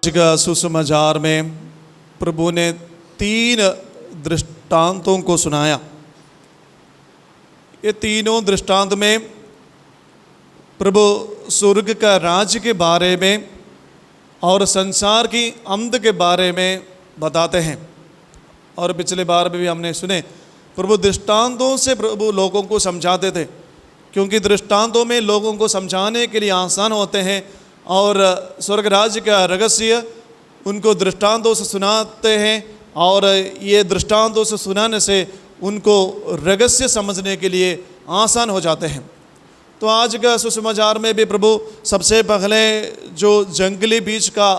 आज का सुसमाचार में प्रभु ने 3 दृष्टांतों को सुनाया। ये तीनों दृष्टांत में प्रभु स्वर्ग का राज्य के बारे में और संसार की अंत के बारे में बताते हैं। और पिछले बार भी हमने सुने, प्रभु दृष्टांतों से प्रभु लोगों को समझाते थे, क्योंकि दृष्टांतों में लोगों को समझाने के लिए आसान होते हैं और स्वर्ग राज्य का रहस्य उनको दृष्टांतों से सुनाते हैं और ये दृष्टांतों से सुनाने से उनको रहस्य समझने के लिए आसान हो जाते हैं। तो आज का सुसमाचार में भी प्रभु सबसे पहले जो जंगली बीज का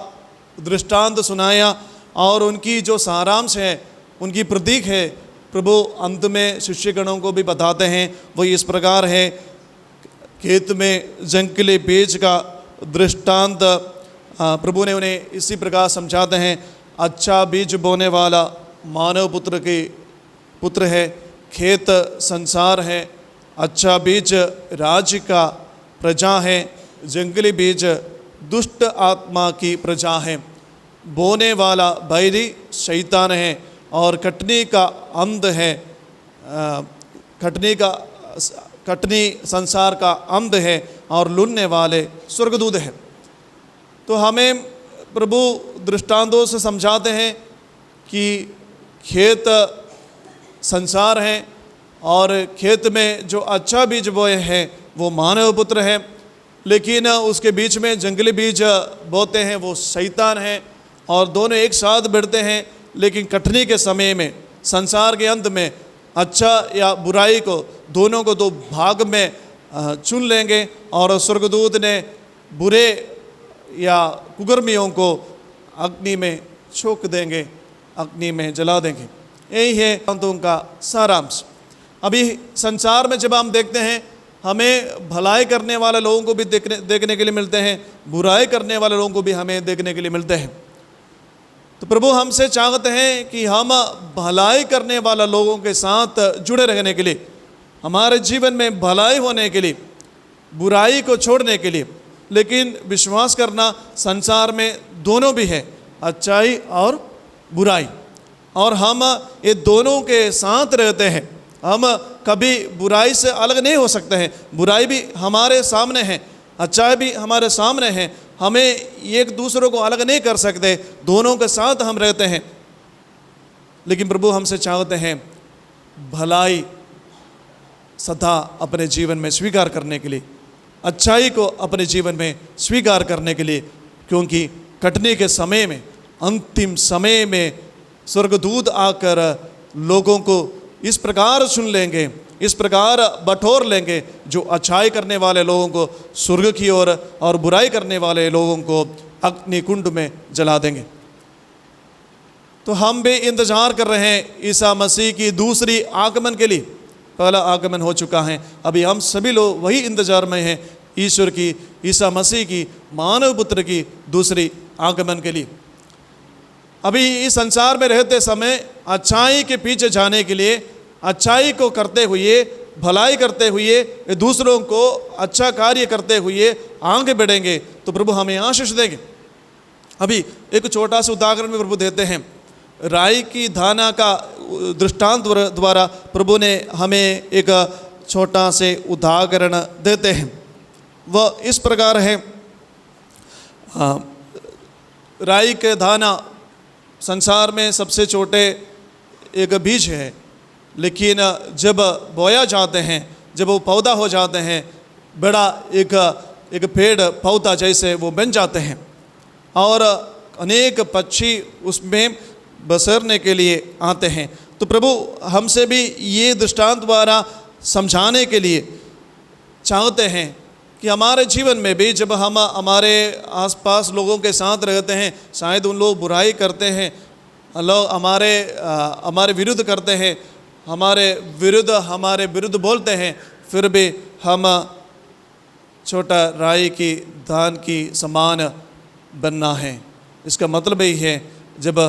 दृष्टांत सुनाया और उनकी जो सारांश है, उनकी प्रतीक है, प्रभु अंत में शिष्यगणों को भी बताते हैं। वो इस प्रकार है, खेत में जंगली बीज का दृष्टांत प्रभु ने उन्हें इसी प्रकार समझाते हैं। अच्छा बीज बोने वाला मानव पुत्र के पुत्र है, खेत संसार है, अच्छा बीज राज्य का प्रजा है, जंगली बीज दुष्ट आत्मा की प्रजा है, बोने वाला बैरी शैतान है और कटनी का अंध है, कटनी संसार का अंध है और लुनने वाले स्वर्गदूत हैं। तो हमें प्रभु दृष्टांतों से समझाते हैं कि खेत संसार है और खेत में जो अच्छा बीज बोए हैं वो मानव पुत्र है, लेकिन उसके बीच में जंगली बीज बोते हैं वो शैतान है और दोनों एक साथ बढ़ते हैं। लेकिन कटनी के समय में, संसार के अंत में, अच्छा या बुराई को दोनों को दो भाग में चुन लेंगे और स्वर्गदूत ने बुरे या कुकर्मियों को अग्नि में छोक देंगे, अग्नि में जला देंगे। यही है अंतों का सारांश। अभी संसार में जब हम देखते हैं, हमें भलाई करने वाले लोगों को भी देखने के लिए मिलते हैं, बुराई करने वाले लोगों को भी हमें देखने के लिए मिलते हैं। तो प्रभु हमसे चाहते हैं कि हम भलाई करने वाला लोगों के साथ जुड़े रहने के लिए, हमारे जीवन में भलाई होने के लिए, बुराई को छोड़ने के लिए। लेकिन विश्वास करना, संसार में दोनों भी है, अच्छाई और बुराई, और हम ये दोनों के साथ रहते हैं। हम कभी बुराई से अलग नहीं हो सकते हैं। बुराई भी हमारे सामने है, अच्छाई भी हमारे सामने है। हमें एक दूसरों को अलग नहीं कर सकते, दोनों के साथ हम रहते हैं। लेकिन प्रभु हमसे चाहते हैं भलाई सदा अपने जीवन में स्वीकार करने के लिए, अच्छाई को अपने जीवन में स्वीकार करने के लिए, क्योंकि कटने के समय में, अंतिम समय में स्वर्गदूत आकर लोगों को इस प्रकार चुन लेंगे, इस प्रकार बटोर लेंगे, जो अच्छाई करने वाले लोगों को स्वर्ग की ओर और बुराई करने वाले लोगों को अग्नि कुंड में जला देंगे। तो हम भी इंतजार कर रहे हैं ईसा मसीह की दूसरी आगमन के लिए। पहला आगमन हो चुका है, अभी हम सभी लोग वही इंतजार में हैं, ईश्वर की, ईसा मसीह की, मानव पुत्र की दूसरी आगमन के लिए। अभी इस संसार में रहते समय अच्छाई के पीछे जाने के लिए, अच्छाई को करते हुए, भलाई करते हुए, दूसरों को अच्छा कार्य करते हुए आगे बढ़ेंगे तो प्रभु हमें आशीष देंगे। अभी एक छोटा सा उदाहरण में प्रभु देते हैं। राई की दाना का दृष्टांत द्वारा प्रभु ने हमें एक छोटा से उदाहरण देते हैं। वह इस प्रकार है, राई के दाना संसार में सबसे छोटे एक बीज है, लेकिन जब बोया जाते हैं, जब वो पौधा हो जाते हैं, बड़ा एक पेड़ पौधा जैसे वो बन जाते हैं और अनेक पक्षी उसमें बसरने के लिए आते हैं। तो प्रभु हमसे भी ये दृष्टांत द्वारा समझाने के लिए चाहते हैं कि हमारे जीवन में भी जब हम हमारे आसपास लोगों के साथ रहते हैं, शायद उन लोग बुराई करते हैं, लोग हमारे विरुद्ध करते हैं, हमारे विरुद्ध बोलते हैं, फिर भी हम छोटा राई की दान की समान बनना है। इसका मतलब यही है, जब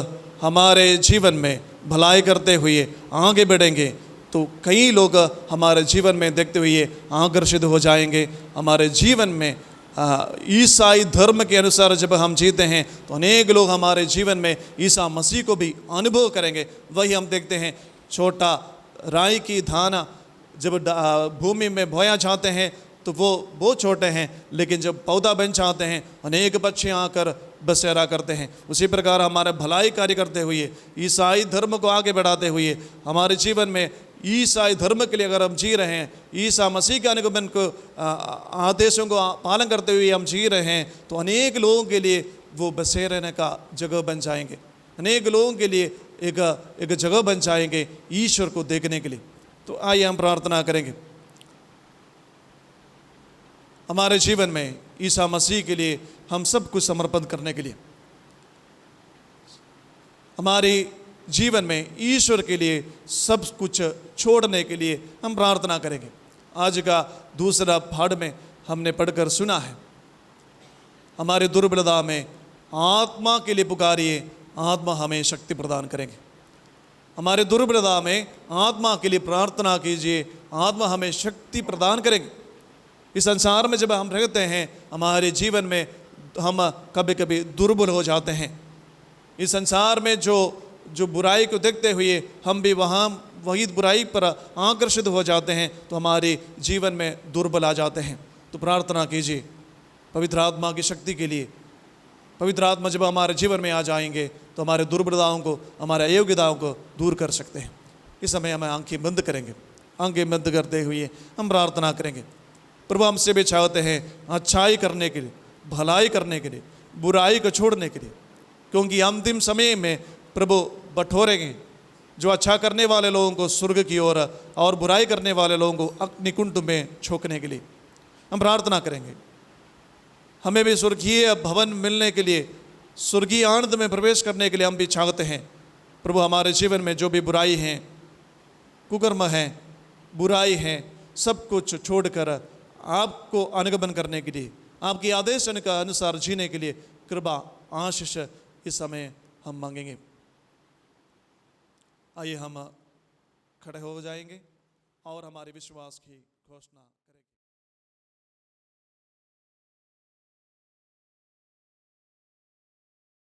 हमारे जीवन में भलाई करते हुए आगे बढ़ेंगे तो कई लोग हमारे जीवन में देखते हुए आकर्षित हो जाएंगे, हमारे जीवन में ईसाई धर्म के अनुसार जब हम जीते हैं तो अनेक लोग हमारे जीवन में ईसा मसीह को भी अनुभव करेंगे। वही हम देखते हैं, छोटा राई की दाना जब भूमि में बोया जाते हैं तो वो बहुत छोटे हैं, लेकिन जब पौधा बन जाते हैं अनेक बच्चे आकर बसेरा करते हैं। उसी प्रकार हमारे भलाई कार्य करते हुए, ईसाई धर्म को आगे बढ़ाते हुए, हमारे जीवन में ईसाई धर्म के लिए अगर हम जी रहे हैं, ईसा मसीह के अनुगमन को आदेशों को पालन करते हुए हम जी रहे हैं, तो अनेक लोगों के लिए वो बसे रहने का जगह बन जाएंगे। अनेक लोगों के लिए एक जगह बन जाएंगे ईश्वर को देखने के लिए। तो आइए हम प्रार्थना करेंगे। हमारे जीवन में ईसा मसीह के लिए हम सब कुछ समर्पण करने के लिए, हमारे जीवन में ईश्वर के लिए सब कुछ छोड़ने के लिए हम प्रार्थना करेंगे। आज का दूसरा पाठ में हमने पढ़कर सुना है, हमारे दुर्बलता में आत्मा के लिए पुकारिए, आत्मा हमें शक्ति प्रदान करेंगे। हमारे दुर्बलता में आत्मा के लिए प्रार्थना कीजिए, आत्मा हमें शक्ति प्रदान करेंगे। इस संसार में जब हम रहते हैं, हमारे जीवन में हम कभी कभी दुर्बल हो जाते हैं। इस संसार में जो बुराई को देखते हुए हम भी वही बुराई पर आकर्षित हो जाते हैं, तो हमारे जीवन में दुर्बल आ जाते हैं। तो प्रार्थना कीजिए पवित्र आत्मा की शक्ति के लिए। पवित्र आत्मा जब हमारे जीवन में आ जाएंगे तो हमारे दुर्बलताओं को, हमारे अयोग्यताओं को दूर कर सकते हैं। इस समय हमें आंखें बंद करेंगे। आंखें बंद करते हुए हम प्रार्थना करेंगे। प्रभु, हमसे भी चाहते हैं अच्छाई करने के लिए, भलाई करने के लिए, बुराई को छोड़ने के लिए, क्योंकि अंतिम समय में प्रभु बटोरेंगे जो अच्छा करने वाले लोगों को स्वर्ग की ओर और बुराई करने वाले लोगों को अग्निकुंड में झोंकने के लिए हम प्रार्थना करेंगे। हमें भी स्वर्गीय भवन मिलने के लिए, स्वर्गीय आनंद में प्रवेश करने के लिए हम भी चाहते हैं। प्रभु, हमारे जीवन में जो भी बुराई है, कुकर्म है, बुराई है, सब कुछ छोड़कर आपको अनुगमन करने के लिए, आपकी आदेश के अनुसार जीने के लिए कृपा आशीष इस समय हम मांगेंगे। आइए हम खड़े हो जाएंगे और हमारे विश्वास की घोषणा